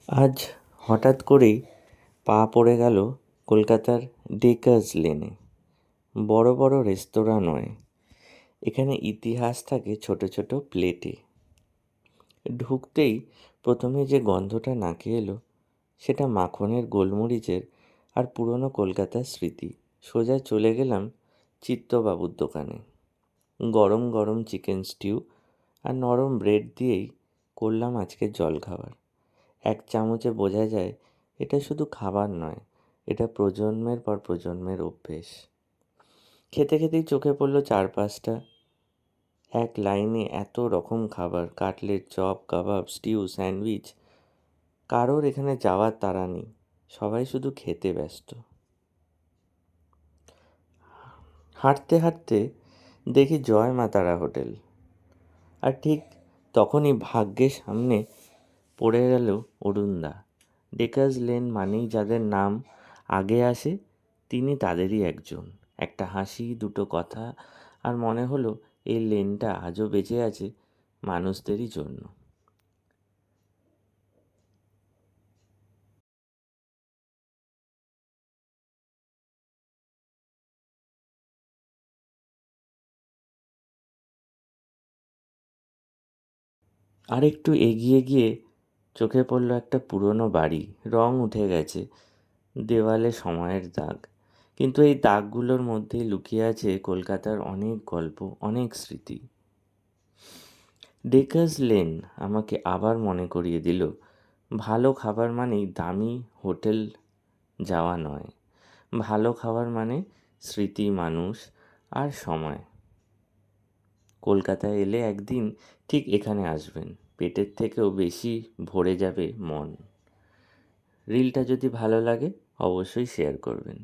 আজ হঠাৎ করেই পা পড়ে গেল কলকাতার ডেকার্স লেনে। বড় বড় রেস্তোরাঁ নয়, এখানে ইতিহাস থাকে ছোট ছোট প্লেটে। ঢুকতেই প্রথমে যে গন্ধটা নাকে এলো, সেটা মাখনের গোলমরিচের আর পুরনো কলকাতার স্মৃতি। সোজা চলে গেলাম চিত্তবাবুর দোকানে। গরম গরম চিকেন স্টিউ আর নরম ব্রেড দিয়েই করলাম আজকের জলখাবার। এক চামচে বোঝা যায় এটা শুধু খাবার নয়, এটা প্রজন্মের পর প্রজন্মের অভ্যেস। খেতে খেতেই চোখে পড়লো চার পাঁচটা এক লাইনে এত রকম খাবার, কাটলেট, চপ, কাবাব, স্টিউ, স্যান্ডউইচ। কারোর এখানে যাওয়ার তাড়া নেই, সবাই শুধু খেতে ব্যস্ত। হাঁটতে হাঁটতে দেখি জয় মা তারা হোটেল, আর ঠিক তখনই ভাগ্যের সামনে পড়ে গেল অরুণদা। ডেকার্স লেন মানেই যাদের নাম আগে আসে, তিনি তাদেরই একজন। একটা হাসি, দুটো কথা, আর মনে হলো এই লেনটা আজও বেঁচে আছে মানুষদেরই জন্য। আর একটু এগিয়ে গিয়ে চোখে পড়লো একটা পুরনো বাড়ি। রং উঠে গেছে, দেওয়ালে সময়ের দাগ, কিন্তু এই দাগগুলোর মধ্যেই লুকিয়ে আছে কলকাতার অনেক গল্প, অনেক স্মৃতি। ডেকার্স লেন আমাকে আবার মনে করিয়ে দিল, ভালো খাবার মানেই দামি হোটেল যাওয়া নয়। ভালো খাবার মানে স্মৃতি, মানুষ আর সময়। কলকাতায় এলে একদিন ঠিক এখানে আসবেন, পেটের থেকেও বেশি ভরে যাবে মন। রিলটা যদি ভালো লাগে অবশ্যই শেয়ার করবেন।